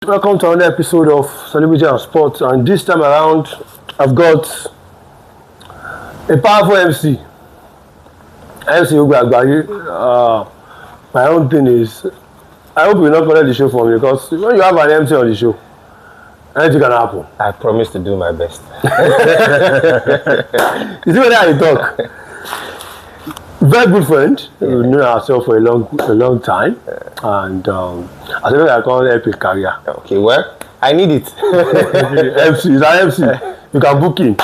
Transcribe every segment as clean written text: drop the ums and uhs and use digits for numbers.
Welcome to another episode of Celebrity and Sports, and this time around, I've got a powerful MC. MC Ugbagbayi. My own thing is, I hope you will not collect the show for me, because when you have an MC on the show, anything can happen. I promise to do my best. You see whether I talk. Very good friend. We've known ourselves for a long time, and I think I call it epic career. Okay, well, I need it. MC, he's an MC. You can book him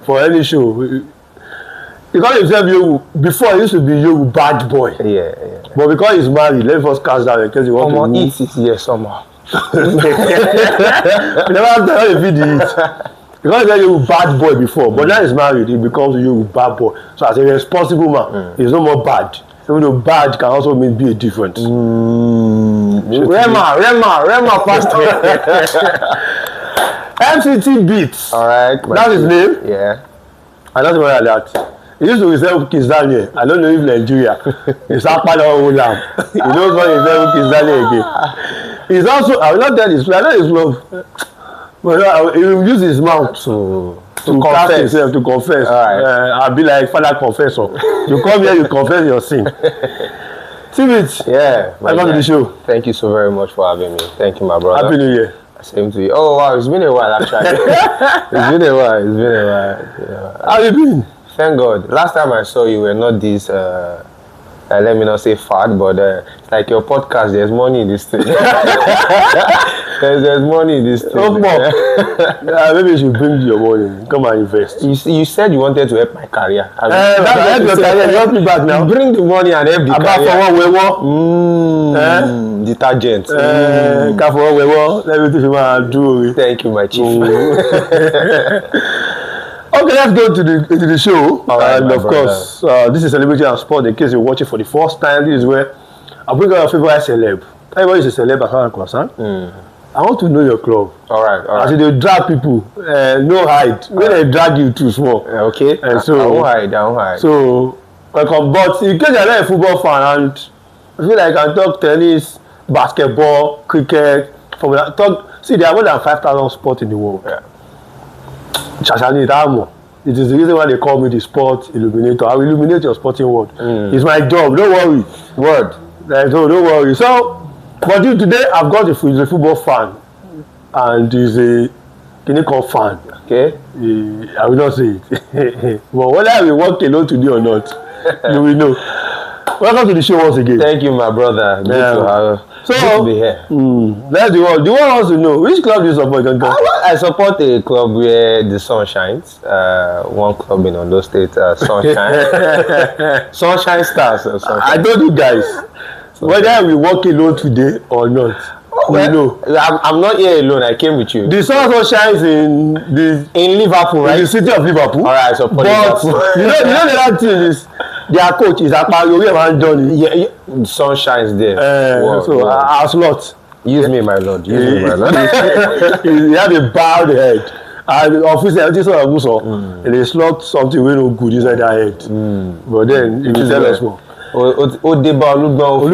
for any show. He called himself Yogu. Before, he used to be Yogu bad boy. Yeah. But because he's married, let me first cast down in case you want to eat it here somehow. You never have to have a video. Because he was a bad boy before, but now he's married, he becomes a bad boy. So as a responsible man, he's no more bad. Even though bad can also mean be a difference. Rema, pastor. MC Tee Beatz. Alright. That's his name? Yeah. I don't know like that. He used to resell Kizania. I don't know if Nigeria. He's a part of Olam. He knows what he's selling Kizania again. He's also, I will not tell his love. But he will use his mouth to cast himself, to confess. Right. I'll be like Father Confessor. You come here, you confess your sin. Tee Beatz. Yeah. Welcome to the show. Thank you so very much for having me. Thank you, my brother. Happy New Year. Same to you. Oh, wow. It's been a while, actually. It's been a while. Yeah. How you been? Thank God. Last time I saw you were not this, let me not say fat, but it's like your podcast, there's money in this thing. there's money in this thing. Maybe you should bring your money. Come and invest. You said you wanted to help my career. Help your career. You help me back now. Bring the money and help the career. About for one detergent. Let me do. Thank you, my chief. Okay, let's go to the show. Right, and of course, this is Celebrity and Sport. In case you're watching for the first time, this is where I bring out your favorite celeb. Everybody is a celeb as far as I'm concerned. I want to know your club. All right. As they drag people, no hide. When they drag you too small. Okay. And so, I won't hide. So, welcome. But in case you're not a football fan and I feel like I can talk tennis, basketball, cricket, see, there are more than 5,000 sports in the world. Yeah. It is the reason why they call me the sport illuminator. I will illuminate your sporting world. It's my job. Don't worry. So don't worry. So, but today I've got a football fan, and he's a clinical fan. Okay. I will not say it. But whether I will work alone today or not, you will know. Welcome to the show once again. Thank you, my brother. Good to be here. That's the one. The one wants to know which club do you support? I support a club where the sun shines. One club in Ondo State, Sunshine. Sunshine Stars. I told you guys, whether we work alone today or not, we know. I'm not here alone. I came with you. The sun shines in Liverpool, right? In the city of Liverpool. All right, I support Liverpool. you know the other thing is, their coach is Akpari. Yeah, sun shines there. Our slot. Use me, my lord. Use me, my lord. He had a bowed head. And the officer, this one also, and they slot something very good inside their head. But then, you can tell us more. Ó dé bá Olúgbọ́n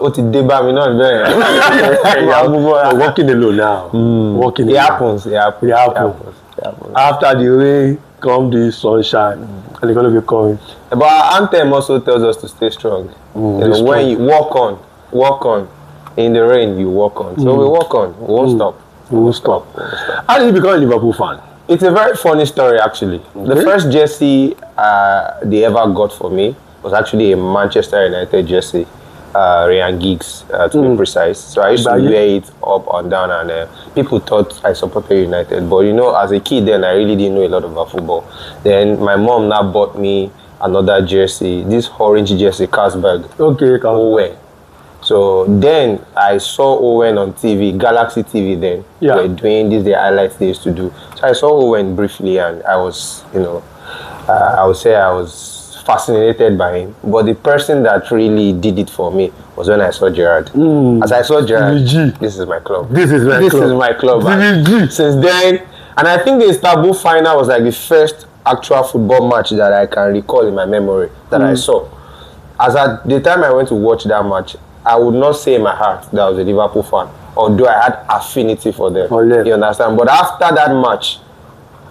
ó ti dé bá mi náà bẹ́ẹ̀. Walking alone now. It happens. After the rain come the sunshine, and they're going to be coming. But our anthem also tells us to stay strong. When you walk on, in the rain you walk on. So we walk on. We won't stop. How did you become a Liverpool fan? It's a very funny story, actually. The first jersey they ever got for me was actually a Manchester United jersey, Ryan Giggs, to be precise. So I used to wear it up and down, and people thought I supported United. But as a kid then, I really didn't know a lot about football. Then my mom now bought me another jersey, this orange jersey, Carlsberg. Okay, Owen. So then I saw Owen on TV, Galaxy TV then. Yeah. They were doing the highlights they used to do. So I saw Owen briefly, and I was, I would say I was fascinated by him. But the person that really did it for me was when I saw Gerrard. As I saw Gerrard, this is my club. This is my club. Since then, and I think the Istanbul final was like the first actual football match that I can recall in my memory that I saw. As at the time I went to watch that match, I would not say in my heart that I was a Liverpool fan although I had affinity for them. Oh, yeah. You understand? But after that match,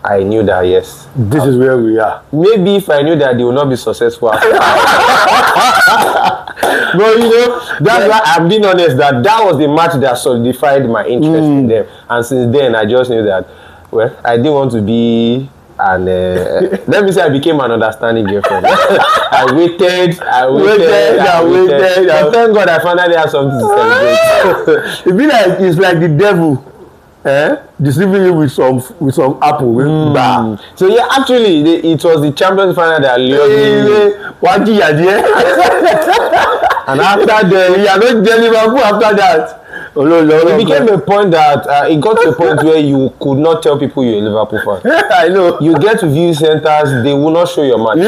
I knew that, yes, this is where we are. maybe if I knew that they would not be successful after. But you know, that's why I'm being honest, that was the match that solidified my interest in them. And since then, I just knew that, well, I didn't want to be an, let me say I became an understanding girlfriend. I waited. But thank God I finally had something to celebrate. It's like the devil. Deceiving you with some apple. So yeah, actually, it was the Champions final that lured me. And after that, you are not getting Liverpool after that. It became a point that it got to a point where you could not tell people you're a Liverpool fan. I know. You get to view centers, they will not show your match.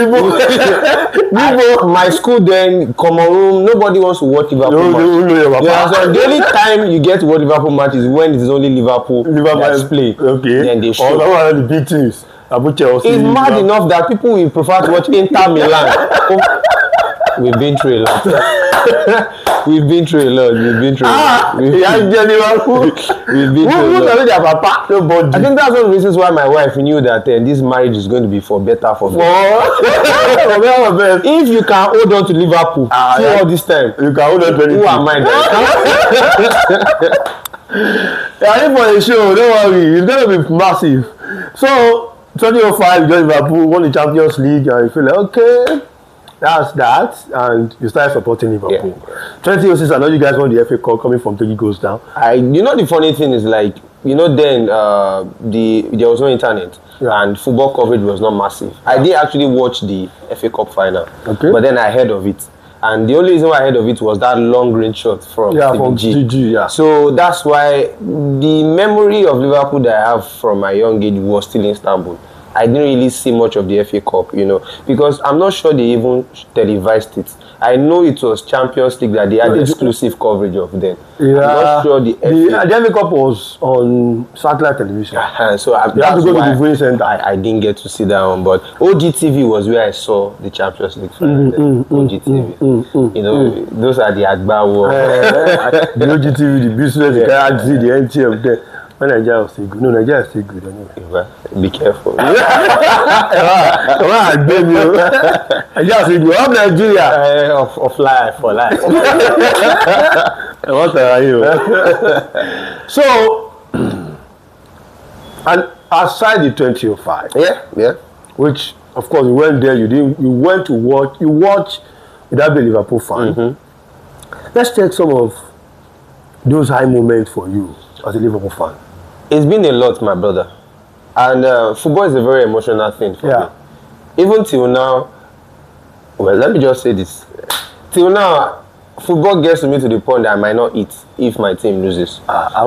My school then, common room, nobody wants to watch Liverpool match. So the only time you get to watch Liverpool match is when it's only Liverpool that's play. Okay. Then they show. All the big teams. It's mad enough that people will prefer to watch Inter Milan. We've been through a lot. We've been through a lot. We've been through a lot. We've been through a lot. I think that's one of the reasons why my wife knew that this marriage is going to be for better for me. If you can hold on to Liverpool through all this time, you can hold on to who am I then? For a show, don't worry, it's going to be massive. So 2005, you joined Liverpool, won the Champions League, and you feel like, okay, that's that, and you started supporting Liverpool. 2006, I know you guys won the FA Cup, coming from 3 goals down. You know, the funny thing is, like, you know, then there was no internet, and football coverage was not massive. I did actually watch the FA Cup final, but then I heard of it. And the only reason why I heard of it was that long range shot from GG. So that's why the memory of Liverpool that I have from my young age was still in Istanbul. I didn't really see much of the FA Cup, you know, because I'm not sure they even televised it. I know it was Champions League that they had exclusive coverage of then. I'm not sure the FA Cup was on satellite television. So you have to go to the viewing center. I didn't get to see that one, but OGTV was where I saw the Champions League final. OGTV. You know, those are the Agba war. The OGTV, the business, the KRG, the NTM there. When Nigeria was still good. No, Nigeria is still good anyway. Be careful. Nigeria is still good. How Nigeria? Of life, for life. What are you? So, and aside the 2005, which of course you went there, you went to watch, you watched without being a Liverpool fan. Let's take some of those high moments for you as a Liverpool fan. It's been a lot, my brother, and football is a very emotional thing for me. Even till now, well, let me just say this: till now, football gets to me to the point that I might not eat if my team loses. That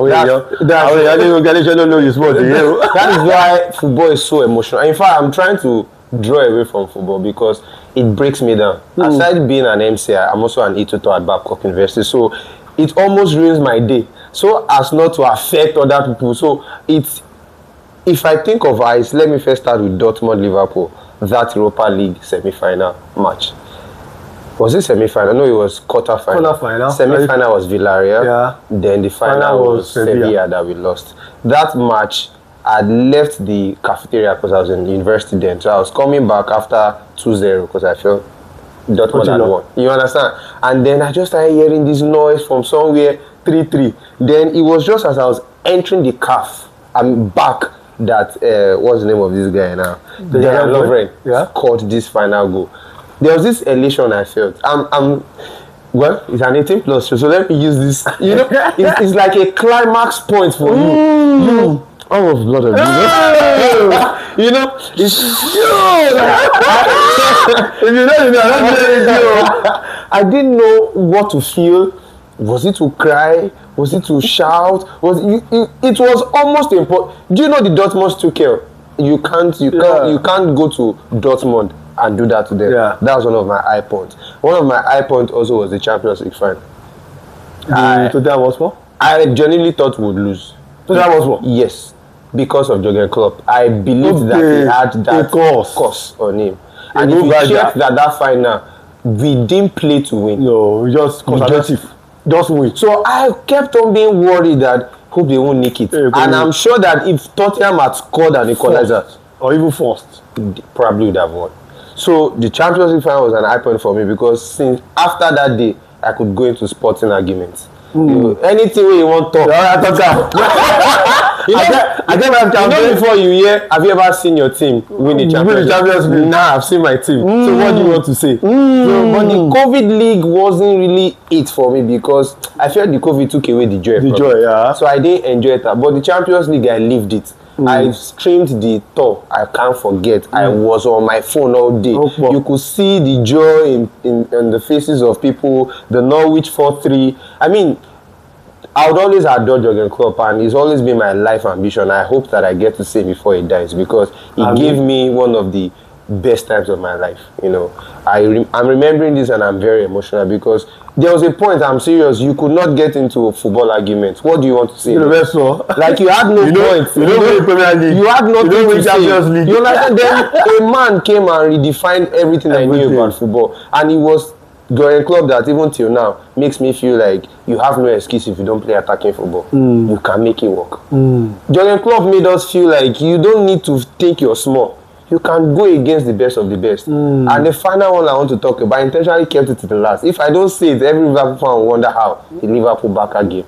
is why football is so emotional. In fact, I'm trying to draw away from football because it breaks me down. Aside being an MC, I'm also an tutor at Babcock University, so it almost ruins my day, so as not to affect other people. So if I think of ice, let me first start with Dortmund Liverpool, that Europa League semi-final match. Was it semi-final? No, it was quarter-final. Semi-final was Villarreal. Then the final was Sevilla that we lost. That match, I left the cafeteria because I was in university then. So I was coming back after 2-0 because I felt Dortmund had won. You understand? And then I just started hearing this noise from somewhere, 3-3. Then it was just as I was entering the CAF, I'm back, that, what's the name of this guy now? Dan Lovren scored this final goal. There was this elation I felt. Well, it's an 18+ show, so let me use this. You know, it's like a climax point for you. Oh, blood of Jesus. You know, it's I didn't know what to feel. Was it to cry? Was it to shout? It was almost important. Do you know the Dortmund Tuchel? You can't go to Dortmund and do that to them. That was one of my high points. One of my high points also was the Champions League final. Tottenham was for? I genuinely thought we would lose. Tottenham was for? Yes, because of Jurgen Klopp. I believed that he had that course on him. And if you check that final, we didn't play to win. No, we just conservative. Just win. So I kept on being worried that hope they won't nick it. Yeah, and I'm sure that if Tottenham had scored an equalizer, or even first, probably would have won. So the Champions League final was an high point for me because since after that day, I could go into sporting arguments. Anything where you want to talk. I know before you hear, have you ever seen your team win the Champions League? Nah, I've seen my team. So what do you want to say? So, but the COVID League wasn't really it for me because I felt the COVID took away the joy. So I didn't enjoy it. But the Champions League, I lived it. I streamed the tour. I can't forget. I was on my phone all day. You could see the joy in the faces of people. The Norwich 4-3. I mean, I would always adore Jurgen Klopp, and it's always been my life ambition. I hope that I get to see before he dies because he gave me one of the best times of my life. You know, I'm remembering this and I'm very emotional because there was a point, I'm serious, you could not get into a football argument. What do you want to say? Like you had no point. You had nothing to say. You understand? Then a man came and redefined everything I knew about football, and he was Jurgen Klopp that even till now makes me feel like you have no excuse if you don't play attacking football. You can make it work. Jurgen Klopp made us feel like you don't need to think you're small. You can go against the best of the best. And the final one I want to talk about, I intentionally kept it to the last. If I don't say it, every Liverpool fan will wonder how the Liverpool Babcock game.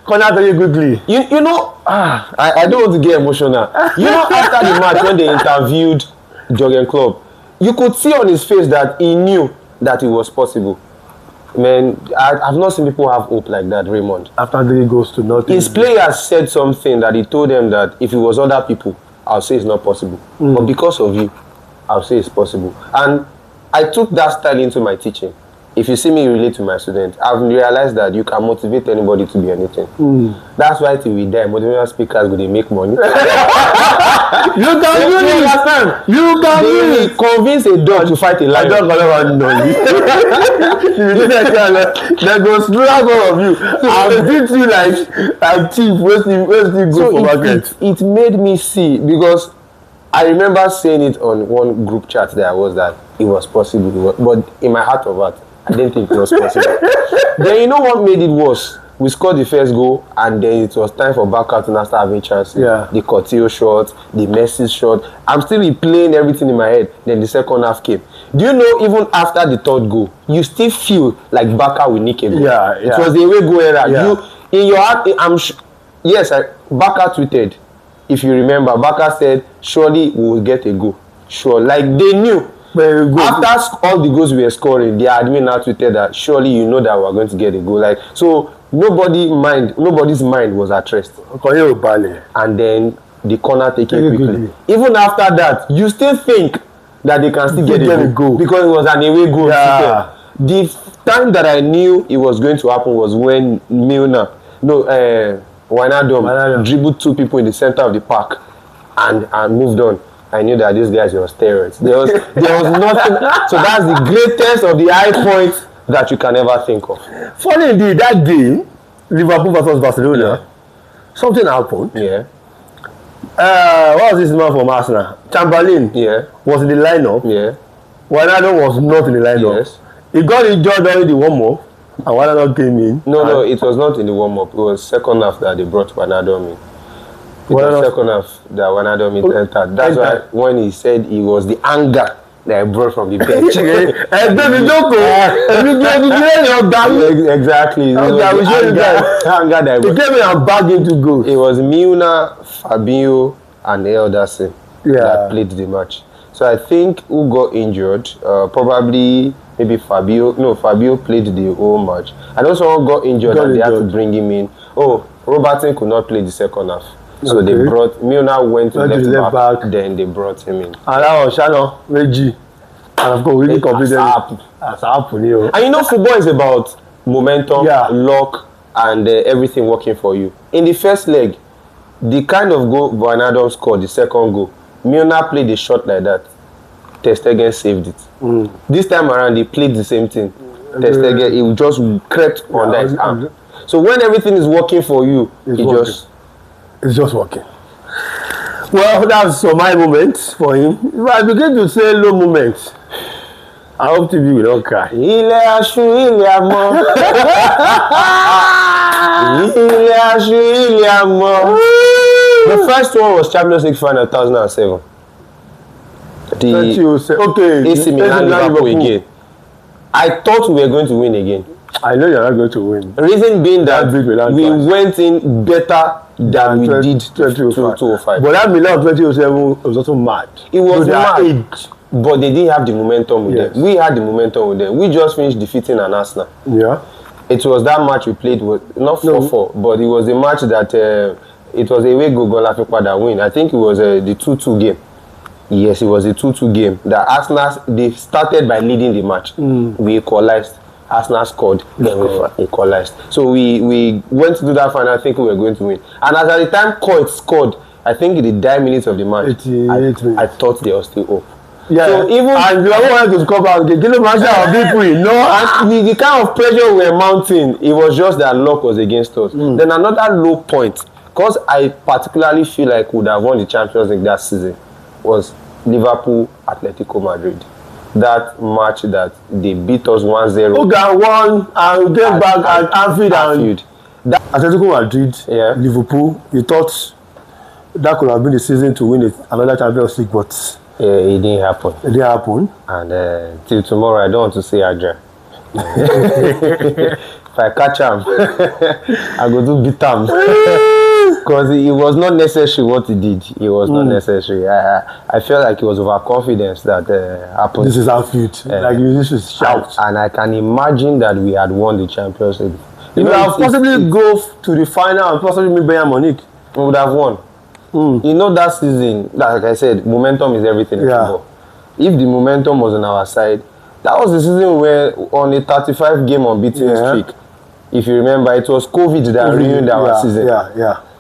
Can I tell you quickly? You know, I don't want to get emotional. You know, after the match when they interviewed Jurgen Klopp, you could see on his face that he knew that it was possible. Man, I've not seen people have hope like that, Raymond. After he goes to nothing. His players said something that he told them that if it was other people, I'll say it's not possible. But because of you, I'll say it's possible. And I took that style into my teaching. If you see me relate to my students, I've realized that you can motivate anybody to be anything. That's why till we die, motivational speakers go they make money. You can do it. You can do it. Convince a dog to fight a lion. There goes slap all of you. I'll beat you like thief. Where's the go for market? It made me see because I remember saying it on one group chat that it was possible, but in my heart of heart, I didn't think it was possible. Then you know what made it worse? We scored the first goal, and then it was time for Babcock to now start having chances. The Coutinho shot, the Messi shot. I'm still replaying everything in my head. Then the second half came. Do you know, even after the third goal, you still feel like Babcock will nick a goal. It was the away goal era. In your heart, Babcock tweeted. If you remember, Babcock said, surely we will get a goal. Sure, like they knew. After all the goals we were scoring, the admin now tweeted that surely you know that we're going to get a goal. Like, so nobody's mind was at rest. And then the corner taken quickly. Even after that, you still think that they can still get a goal because it was an away goal. The time that I knew it was going to happen was when Wijnaldum dribbled two people in the center of the park and moved on. I knew that these guys were steroids. There was nothing. So that's the greatest of the high points that you can ever think of. Funny indeed, that game, Liverpool versus Barcelona, something happened. What was this man from Arsenal? Chamberlain was in the lineup. Wijnaldum was not in the lineup. He got injured during the warm-up, and Wijnaldum came in. No, it was not in the warm-up. It was second half that they brought Wijnaldum in. It was second half that Wijnaldum entered. That's why when he said it was the anger that I brought from the bench. Exactly. He came in and bagged into goals. It was Milner, Fabinho, and Elderson that played the match. So I think who got injured, probably maybe Fabio. No, Fabio played the whole match. I know someone got injured and they had to bring him in. Oh, Robertson could not play the second half. So they brought Milner went to left back, then they brought him in. And that was Shannon, Reggie. And of course, we completed as happened. And you know, football is about momentum, luck, and everything working for you. In the first leg, the kind of goal Wijnaldum scored, the second goal, Milner played a shot like that. Ter Stegen saved it. This time around, they played the same thing. Ter Stegen, he just crept on that arm. So when everything is working for you, it's just working. Well, that's my moment for him. If I begin to say low moments, I hope TV will not cry. Ilé aṣu, ilé amọ̀. Ilé aṣu, ilé amọ̀. The first one was Champions League final 2007. The 2007. Okay. AC Milan Liverpool again. I thought we were going to win again. I know you're not going to win. Reason being that Milan we twice. went in better than we did 2005. But that Milan 2007 was also mad. It was their mad. age. But they didn't have the momentum with them. We had the momentum with them. We just finished defeating an Arsenal. Yeah. It was that match we played with, not 4-4, but it was a match that it was a way Gogola that win. I think it was the 2-2 game. Yes, it was a 2-2 game. The Arsenal, they started by leading the match. We equalized. Arsenal scored, then we equalized. So we went to do that final. I think we were going to win. And as at the time Coit scored, I think in the 9 minutes of the match, I thought they were still up. Yeah, so even and you wanted to score back. The kind of pressure we were mounting, it was just that luck was against us. Then another low point, because I particularly feel like we would have won the Champions League that season, was Liverpool Atletico Madrid. That match that they beat us 1-0. Okay, won and came back at Anfield. Atletico Madrid, Liverpool. You thought that could have been the season to win another Champions League, but it didn't happen. It didn't happen. And till tomorrow, I don't want to see Adrian. If I catch him, I go to beat him. Because it was not necessary what he did. It was not necessary. I felt like it was overconfidence that happened. This is Anfield. Like you should shout. And I can imagine that we had won the Champions League. You would have possibly go to the final and possibly meet Bayern Munich. We would have won. You know that season, like I said, momentum is everything in football. If the momentum was on our side, that was the season where on a 35 game unbeaten streak. If you remember, it was COVID that ruined our season.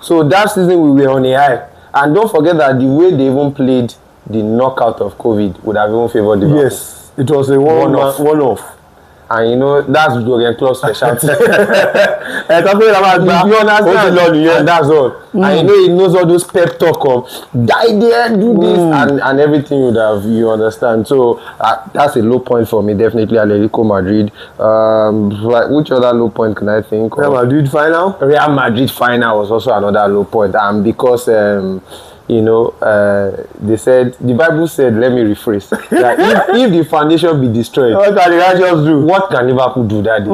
So that season we were on a high. And don't forget that the way they even played the knockout of COVID would have even favored the Liverpool. Yes, it was a one-off. And you know, that's Jurgen Klopp's specialty. You understand? And that's all. And you know, he knows all those pep talk of die there, do this, and everything would have, you understand. So that's a low point for me, definitely Atletico Madrid. Which other low point can I think of? Real Madrid final? Real Madrid final was also another low point. And because you know, they said, the Bible said, let me rephrase, that if the foundation be destroyed, what can the righteous do? What can Liverpool do that day?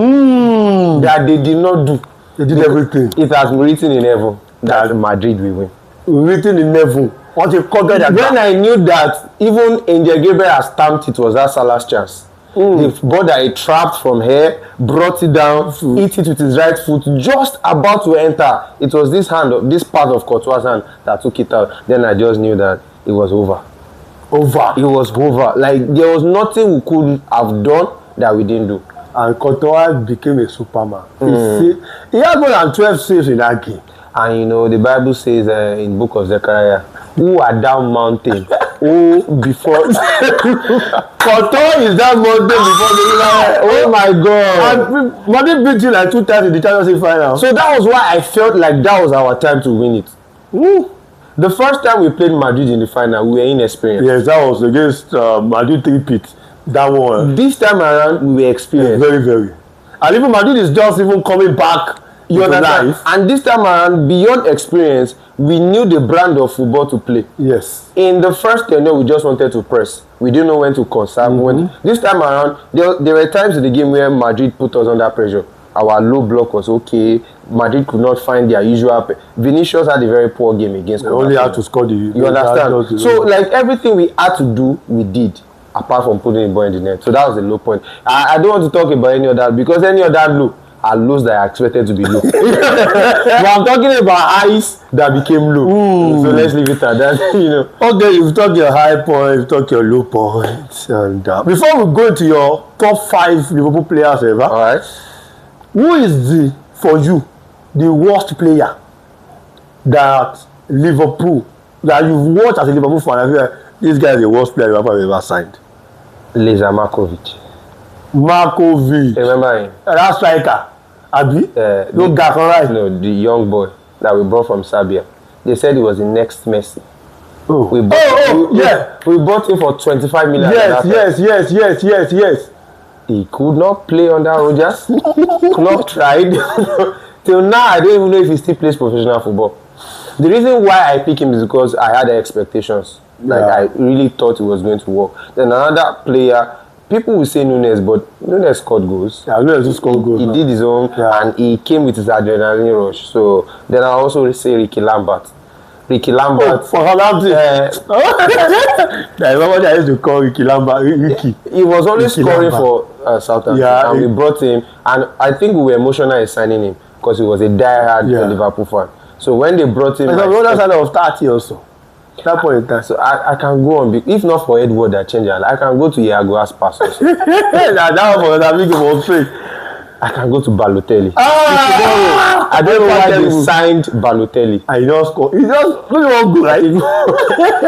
That they did not do. They did everything. It has been written in heaven that Madrid will win. Written in heaven. What you call that? When I knew that even Angel Gabriel has stamped it was that Salah's chance. The ball that he trapped from here, brought it down, hit it with his right foot, just about to enter. It was this part of Courtois' hand that took it out. Then I just knew that it was over. It was over. Like, there was nothing we could have done that we didn't do. And Courtois became a superman. He had more than 12 saves in that game. And you know, the Bible says in the book of Zechariah, who are down mountain, who before Courtois is that mountain before the oh my God. And Madrid beat you like 2 times in the Champions League final. So that was why I felt like that was our time to win it. The first time we played Madrid in the final, we were inexperienced. Yes, that was against Madrid Tee Beatz. That one. This time around, we were experienced. Very, very. And even Madrid is just even coming back. You understand? And this time around, beyond experience, we knew the brand of football to play. Yes. In the first 10, we just wanted to press. We didn't know when to conserve. This time around, there were times in the game where Madrid put us under pressure. Our low block was okay. Madrid could not find their usual. Vinicius had a very poor game against. We only had to score the. You understand? So, like, everything we had to do, we did. Apart from putting the ball in the net. So that was the low point. I don't want to talk about any other, because any other low are lows that I expected to be low. But I'm talking about highs that became low. So let's leave it at that. You know. Okay, you've talked your high point, you've talked your low points, and before we go into your top 5 Liverpool players ever, all right, who is for you the worst player that Liverpool that you've watched as a Liverpool fan? I feel like this guy is the worst player Liverpool have ever signed. Leza Markovic. Remember him? That striker. Abi? No guy, right? No, the young boy that we brought from Serbia. They said he was the next Messi. Oh, we bought him for 25 million. Yes. He could not play under Rodgers. Klopp tried. Till now, I don't even know if he still plays professional football. The reason why I pick him is because I had expectations. Like, I really thought it was going to work. Then another player, people will say Nunes, but Nunes scored goals. Yeah, Nunes scored goals. He did his own, and he came with his adrenaline rush. So then I also say Ricky Lambert. Ricky Lambert. For Southampton. That's what I used to call Ricky Lambert. Ricky. He was always scoring for Southampton, and we brought him. And I think we were emotional in signing him because he was a die-hard Liverpool fan. So when they brought him, I was on side of 30 also. That point in time. So I can go on. If not for Edward that changed, I can go to Iago Aspas. That was a big one fake. I can go to Balotelli. I don't know why they signed Balotelli. I just score. He just really want good, right?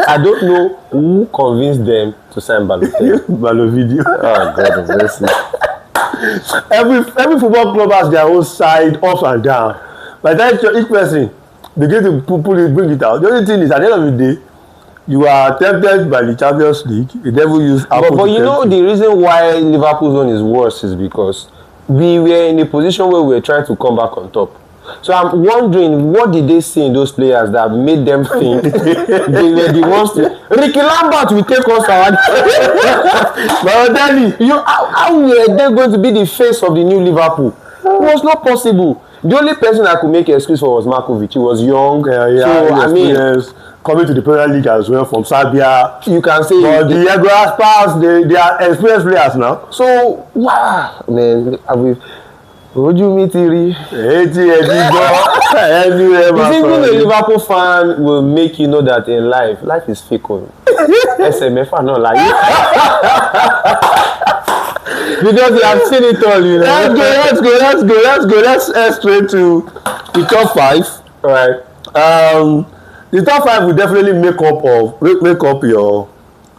I don't know who convinced them to sign Balotelli. Balovideo. Oh God of mercy. Every football club has their own side, up and down. By the time each person begin to pull it, bring it out. The only thing is, at the end of the day, you are tempted by the Champions League. The devil use Apple. But you know the reason why Liverpool's zone is worse is because we were in a position where we were trying to come back on top. So I'm wondering, what did they see in those players that made them think they were the ones to... Ricky Lambert will take us out. But how were they going to be the face of the new Liverpool? It was not possible. The only person I could make an excuse for was Markovic. He was young. So, I mean, coming to the Premier League as well from Serbia. You can say... But the Jaguars pass, they are experienced players now. So, wow, man, would you meet Iri? You think even a Liverpool fan will make you know that in life is fake. SMF are not like because you have seen it all, you know. Let's head straight to the top 5. All right. The top 5 will definitely make up your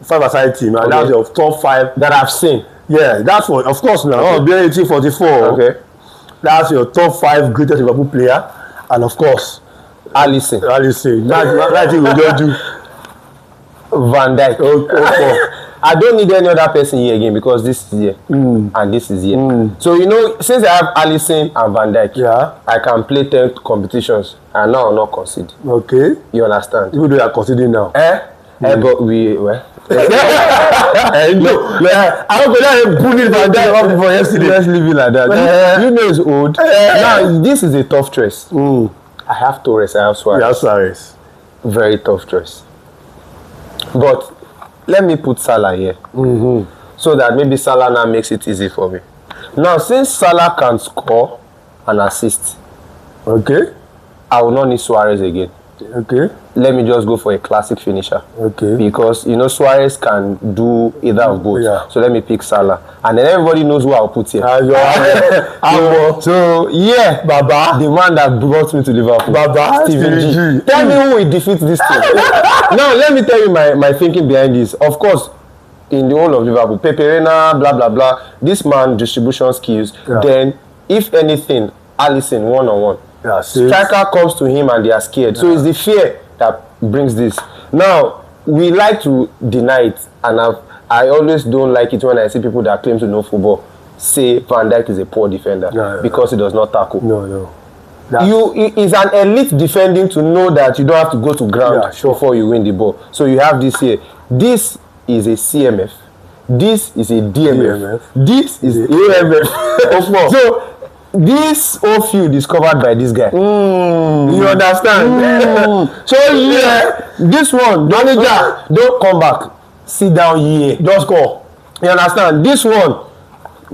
5-a-side team, and that's your top 5 that I've seen. Yeah, that's one. Of course, now. Okay. BN 1844. Okay. That's your top 5 greatest Liverpool player, and of course, Alisson. That thing we just do. Van Dijk. Okay. I don't need any other person here again because this is here and this is here. So you know, since I have Alisson and Van Dijk, I can play 10 competitions and now I'll not concede. Okay. You understand? Even though you are conceding now. But we I don't go there and bully Van Dijk up before yesterday. Let's leave it like that. You know it's old. Now this is a tough choice. I have Torres, I have Suarez. You have Suarez. Very tough choice. But let me put Salah here. So that maybe Salah now makes it easy for me. Now, since Salah can score and assist, okay, I will not need Suarez again. Okay. Let me just go for a classic finisher. Okay. Because, you know, Suarez can do either of both. Yeah. So let me pick Salah. And then everybody knows who I'll put here. So, yeah, Baba. The man that brought me to Liverpool. Baba. Steven G. Tell me who will defeat this team. Now, let me tell you my thinking behind this. Of course, in the whole of Liverpool, Pepe Reina, blah, blah, blah. This man, distribution skills. Yeah. Then, if anything, Alisson, one-on-one. Yeah, striker comes to him and they are scared. So it's the fear that brings this. Now, we like to deny it, and I always don't like it when I see people that claim to know football say Van Dijk is a poor defender because he does not tackle. No. It's an elite defending to know that you don't have to go to ground before you win the ball. So you have this here. This is a CMF. This is a DMF. This is AMF. So this whole field is covered by this guy. You understand? So yeah, this one, manager, don't come back. Sit down here. Just go. You understand? This one,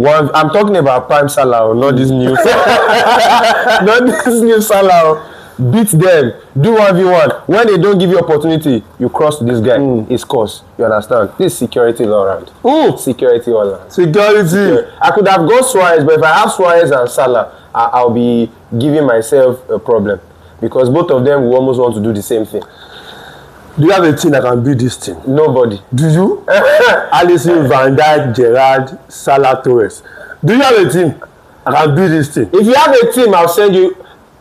I'm talking about Prime Salah, not this new. Not this new Salah. Beat them. Do 1v1. When they don't give you opportunity, you cross to this guy. He scores. You understand? This is security all around. Security all around. Security. I could have gone Suarez, but if I have Suarez and Salah, I'll be giving myself a problem because both of them will almost want to do the same thing. Do you have a team that can beat this team? Nobody. Do you? Alisson, Van Dijk, Gerrard, Salah, Torres. Do you have a team that can beat this team? If you have a team, I'll send you.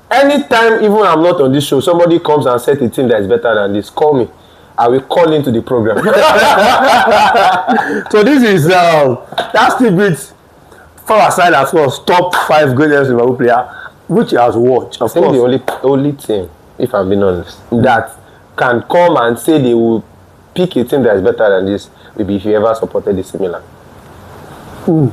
Anytime, even I'm not on this show, somebody comes and sets a team that is better than this, call me. I will call into the program. So this is that Tee Beatz far aside as well top 5 greatest Liverpool player, which he has watched. Of I think course, the only team, if I'm being honest, that can come and say they will pick a team that is better than this will be if you ever supported AC Milan. You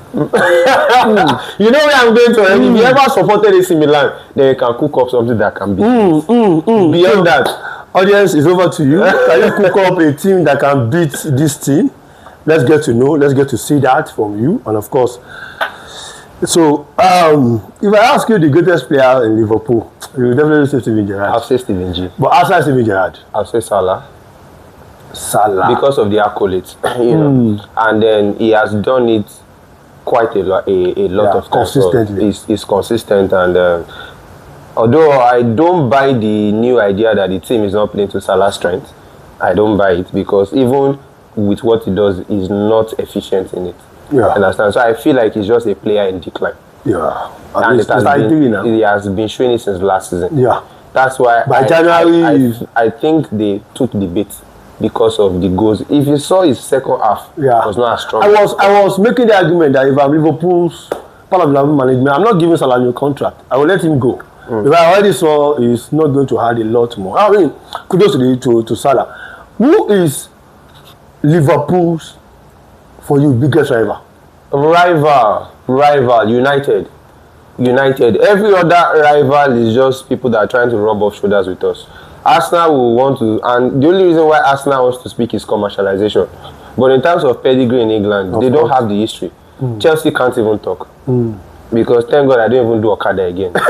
know where I'm going to. If you ever supported AC Milan, then you can cook up something that can beat this. Beyond that, audience is over to you. Can you cook up a team that can beat this team? Let's get to know. Let's get to see that from you. And of course, so if I ask you the greatest player in Liverpool, you will definitely say Steven Gerrard. I'll say Steven G. But outside Steven Gerrard, I'll say Salah. Salah. Because of the accolades, you know. And then he has done it quite a lot of times. Consistently. So he's consistent, and although I don't buy the new idea that the team is not playing to Salah's strength, I don't buy it because even with what he does, he's not efficient in it. Yeah. Understand? So I feel like he's just a player in decline. Yeah. And he has been showing it since last season. Yeah. That's why by January, I think they took the bait because of the goals. If you saw his second half, it was not as strong. I was making the argument that if I'm Liverpool's part of Liverpool management, I'm not giving Salah a new contract. I will let him go. If I already saw he's not going to add a lot more. I mean, kudos to Salah. Who is Liverpool's, for you, biggest rival? Rival, United. Every other rival is just people that are trying to rub off shoulders with us. Arsenal will want to, and the only reason why Arsenal wants to speak is commercialization. But in terms of pedigree in England, they don't have the history. Chelsea can't even talk. Because thank God I don't even do Okada again. They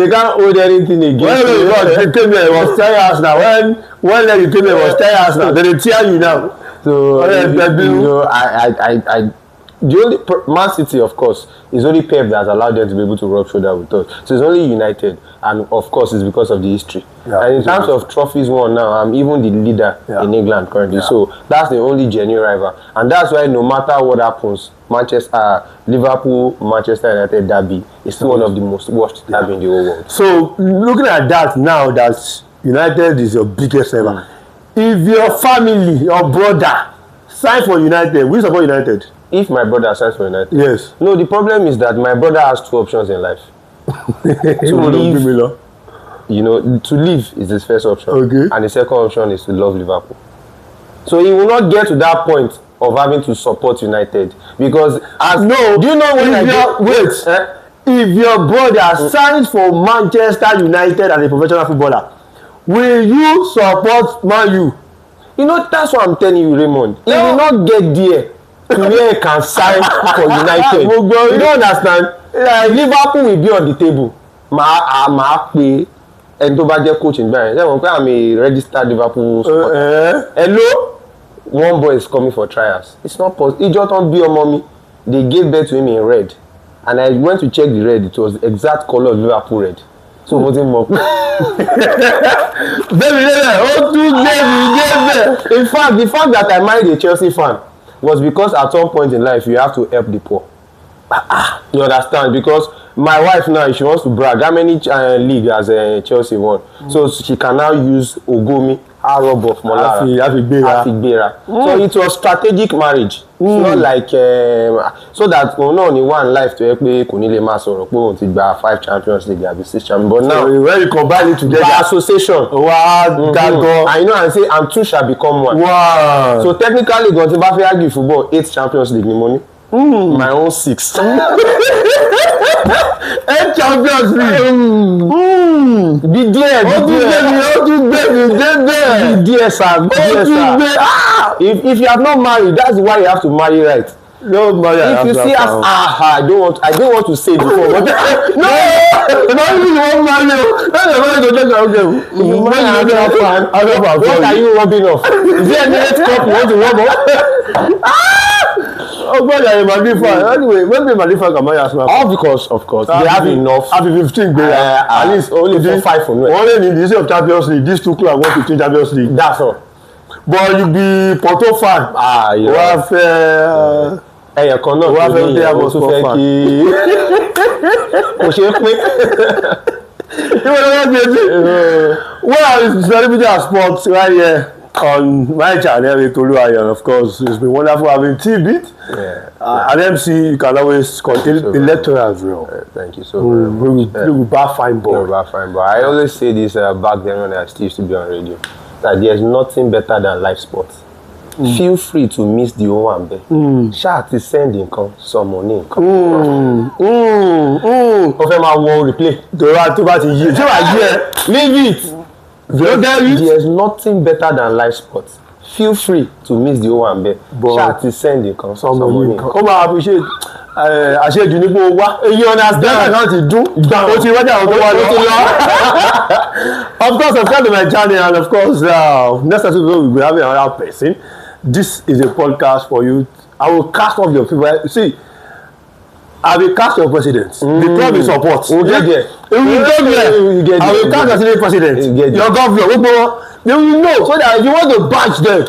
can't hold anything against you. They came here, it was 10 years now. When you came here, it was 10 years now. They tear you now. So, you know, the only Man City, of course, is only Pep that has allowed them to be able to rub shoulder with us. So it's only United, and of course, it's because of the history. Yeah, and in terms of trophies won now, I'm even the leader in England currently. So that's the only genuine rival, and that's why no matter what happens, Liverpool, Manchester United derby is still one of the most watched derby in the whole world. So looking at that now, that United is your biggest rival. If your family, your brother, sign for United, we support United. If my brother signs for United, yes. No, the problem is that my brother has 2 options in life. To leave is his first option, and the second option is to love Liverpool. So he will not get to that point of having to support United because do you know when if your brother signs for Manchester United as a professional footballer, will you support Man U? You know, that's what I'm telling you, Raymond. He will not get there to where he can sign for United. You don't understand? Liverpool will be on the table. Màá pe ẹni tó bá jẹ́ coach ìgbà yẹn. I'm a registered Liverpool supporter. Hello, one boy is coming for trials. It's not possible. He just don't be a mommy. They gave birth to him in red, and I went to check the red. It was the exact color of Liverpool red. So what's him up? In fact, the fact that I married a Chelsea fan was because at some point in life you have to help the poor. You understand? Because my wife now, she wants to brag how many league has Chelsea won. So she can now use Ogomi, Arob of Molara, Afigbera. So it was strategic marriage. It's not like so that only one life to help me Kunile Maso or 5 Champions League, 6 Champions. But now when you combine it together, association. Wow, I know and say and 2 shall become 1. Wow. So technically, going to argue football 8 Champions League money. My own 6. 8 Champions League. Be there. If you have not married, that's why you have to marry right. No marry. If you see us, I don't want to say before, but no, not even one marry. What are you rubbing off? Is there any red cup you want to rub off? Oh, God, I'm a Madrid fan. Anyway, when the Madrid fan come out, of course, they have enough. Have 15 at least only 5 for me. Only in the issue of Champions League, these 2 clubs want 15 Champions League. That's all. But you be Porto fan. You have ẹ̀yàn kan náà wá fẹ́ tẹ́ tó fẹ́ kí kò ṣe é pín. Well, Celebrity and Sports right here on my channel with Oluwayo, of course. It's been wonderful having Tee Beatz. At MC, you can always contain the lecturers. Thank you so much. We bar fine boy. I always say this back then when I still used to be on radio, that there's nothing better than live sports. Feel free to miss the Owambe. Ṣáà ti send nǹkan sọmọ ní nǹkan. Ó fẹ́ máa wo replay. Tó bá ti yí. Ṣé wàá yí ẹ? Leave it. There's nothing better than live sports. Feel free to miss the Owambe. Ṣáà ti send nǹkan sọmọ ní nǹkan. Ó máa appreciate àṣejù ní kó wá. You understand? Bẹ́ẹ̀ náà ti dún. Ó ti wájà àwọn tó wá lọ. Of course, subscribe to my channel, and of course, next episode we'll be having another person. This is a podcast for you. I will cast off your people. See, I will cast your president. The club is support. We'll get there. I will cast your president. Your governor. They will know, so that if you want to batch them,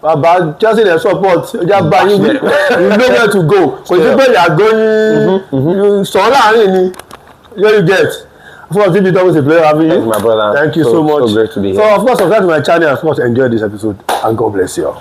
about just in the support, you know where to go. So if people are going, you get. Of course, Tee Beatz always a pleasure having you. Thank you, my brother. Thank you so much. So great to be here. So, of course, subscribe to my channel. Of course, enjoy this episode, and God bless you all.